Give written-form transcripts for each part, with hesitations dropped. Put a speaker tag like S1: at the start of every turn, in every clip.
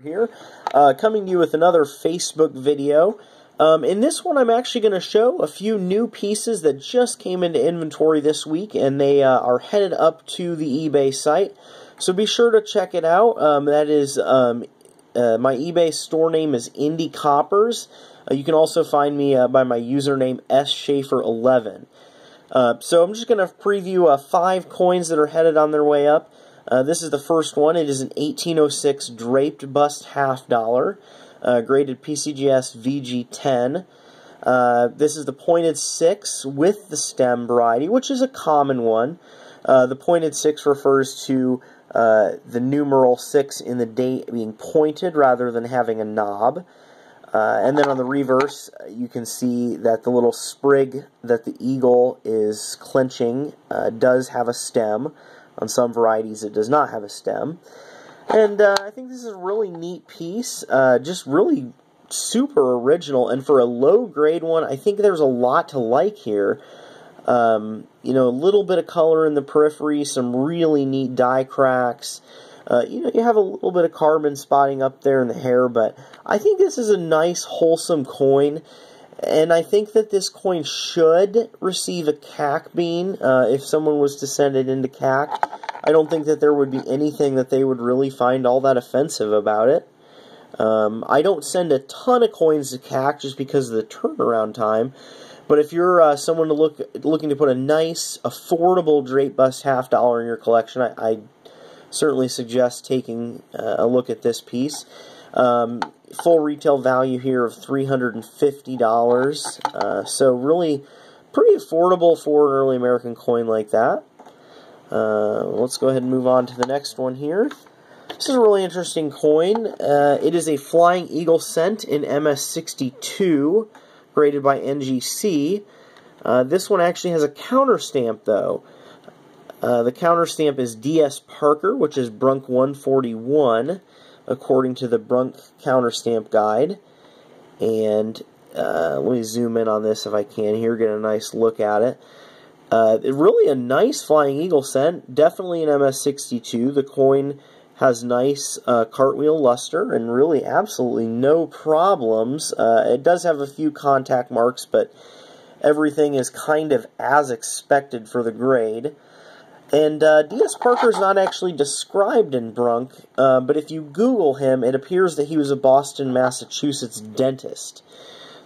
S1: Here, coming to you with another Facebook video. In this one, I'm actually going to show a few new pieces that just came into inventory this week, and they are headed up to the eBay site. So be sure to check it out. That is my eBay store name is Indie Coppers. You can also find me by my username SSchaefer11. So I'm just going to preview 5 coins that are headed on their way up. This is the first one. It is an 1806 draped bust half dollar, graded PCGS VG10. This is the pointed 6 with the stem variety, which is a common one. The pointed 6 refers to the numeral 6 in the date being pointed rather than having a knob. And then on the reverse, you can see that the little sprig that the eagle is clenching does have a stem. On some varieties, it does not have a stem. And I think this is a really neat piece, just really super original. And for a low-grade one, I think there's a lot to like here. You know, a little bit of color in the periphery, some really neat die cracks. You know, you have a little bit of carbon spotting up there in the hair, but I think this is a nice, wholesome coin. And I think that this coin should receive a CAC bean if someone was to send it into CAC. I don't think that there would be anything that they would really find all that offensive about it. I don't send a ton of coins to CAC just because of the turnaround time. But if you're someone looking to put a nice, affordable drape bust half dollar in your collection, I certainly suggest taking a look at this piece. Full retail value here of $350, so really pretty affordable for an early American coin like that. Let's go ahead and move on to the next one here. This is a really interesting coin. It is a Flying Eagle cent in MS62, graded by NGC. This one actually has a counter stamp though. The counter stamp is DS Parker, which is Brunk 141. According to the Brunk counter stamp guide. And let me zoom in on this if I can here, get a nice look at it. Really a nice Flying Eagle cent, definitely an MS62. The coin has nice cartwheel luster and really absolutely no problems. It does have a few contact marks, but everything is kind of as expected for the grade. And D.S. Parker is not actually described in Brunk, but if you Google him, it appears that he was a Boston, Massachusetts dentist.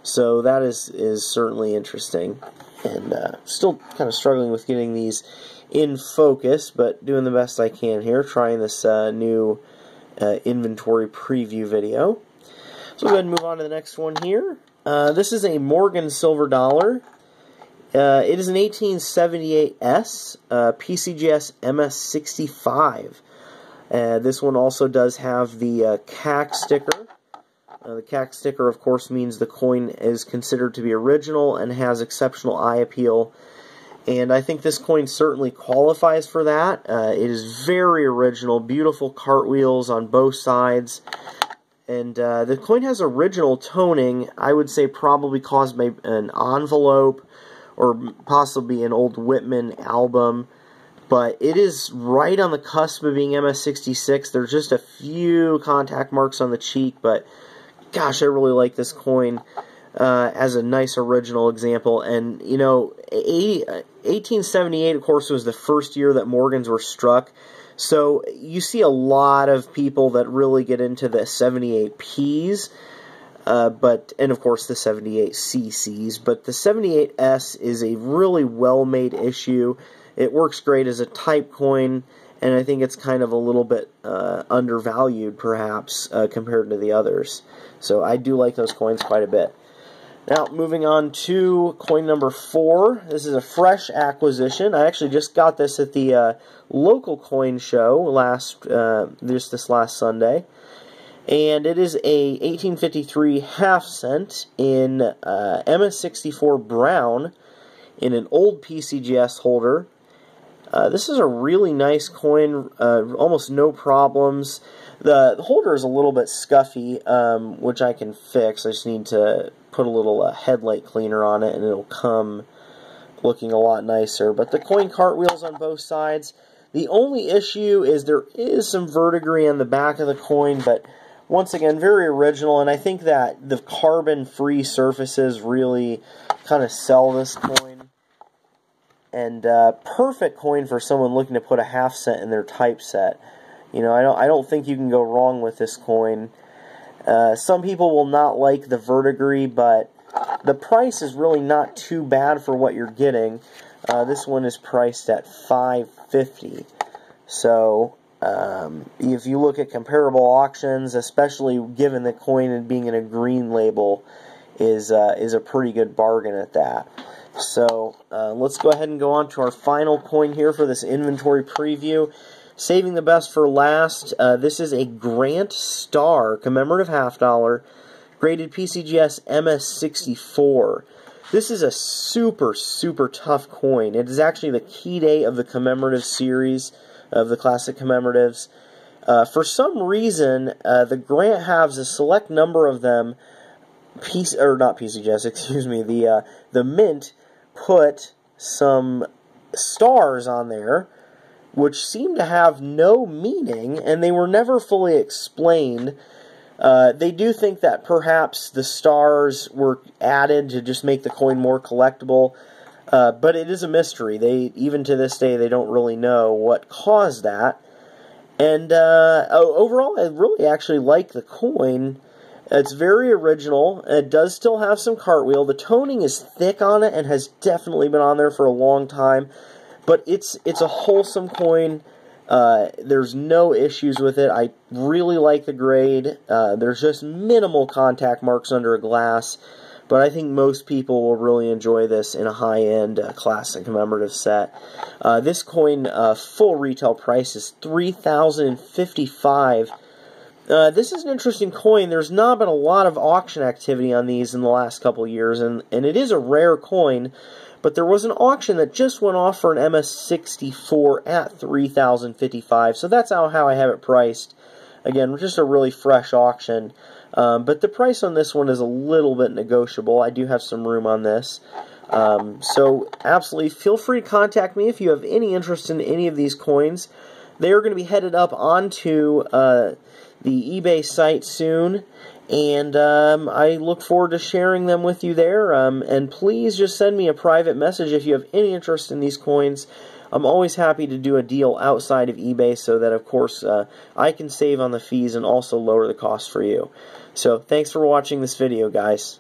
S1: So that is certainly interesting. And still kind of struggling with getting these in focus, but doing the best I can here, trying this new inventory preview video. So we'll go ahead and move on to the next one here. This is a Morgan silver dollar. It is an 1878S PCGS MS65. This one also does have the CAC sticker. The CAC sticker, of course, means the coin is considered to be original and has exceptional eye appeal. And I think this coin certainly qualifies for that. It is very original, beautiful cartwheels on both sides. And the coin has original toning, I would say probably caused by an envelope or possibly an old Whitman album, but it is right on the cusp of being MS66. There's just a few contact marks on the cheek, but gosh, I really like this coin as a nice original example. And, you know, 1878, of course, was the first year that Morgans were struck, so you see a lot of people that really get into the 78Ps, and of course the 78CCs, but the 78S is a really well-made issue. It works great as a type coin, and I think it's kind of a little bit undervalued, perhaps, compared to the others. So I do like those coins quite a bit. Now, moving on to coin number 4. This is a fresh acquisition. I actually just got this at the local coin show this last Sunday. And it is a 1853 half cent in MS64 brown in an old PCGS holder. This is a really nice coin, almost no problems. The holder is a little bit scuffy, which I can fix. I just need to put a little headlight cleaner on it and it'll come looking a lot nicer. But the coin cartwheels on both sides. The only issue is there is some verdigris on the back of the coin, but once again, very original, and I think that the carbon-free surfaces really kind of sell this coin. And perfect coin for someone looking to put a half cent in their typeset. You know, I don't think you can go wrong with this coin. Some people will not like the verdigris, but the price is really not too bad for what you're getting. This one is priced at $5.50. So, if you look at comparable auctions, especially given the coin and being in a green label, is a pretty good bargain at that. So, let's go ahead and go on to our final coin here for this inventory preview. Saving the best for last, this is a Grant Star commemorative half dollar, graded PCGS MS64. This is a super, super tough coin. It is actually the key date of the commemorative series of the classic commemoratives. For some reason, the Grant halves, a select number of them, not PCGS, excuse me, the Mint put some stars on there which seem to have no meaning, and they were never fully explained. They do think that perhaps the stars were added to just make the coin more collectible, but it is a mystery. Even to this day, they don't really know what caused that. And overall, I really actually like the coin. It's very original. It does still have some cartwheel. The toning is thick on it and has definitely been on there for a long time. But it's a wholesome coin. There's no issues with it. I really like the grade. There's just minimal contact marks under a glass. But I think most people will really enjoy this in a high-end classic commemorative set. This coin, full retail price is $3,055. This is an interesting coin. There's not been a lot of auction activity on these in the last couple of years, and it is a rare coin, but there was an auction that just went off for an MS64 at $3,055, so that's how I have it priced. Again, just a really fresh auction, but the price on this one is a little bit negotiable. I do have some room on this. So absolutely feel free to contact me if you have any interest in any of these coins. They are going to be headed up onto the eBay site soon, and I look forward to sharing them with you there. And please just send me a private message if you have any interest in these coins. I'm always happy to do a deal outside of eBay so that, of course, I can save on the fees and also lower the cost for you. So thanks for watching this video, guys.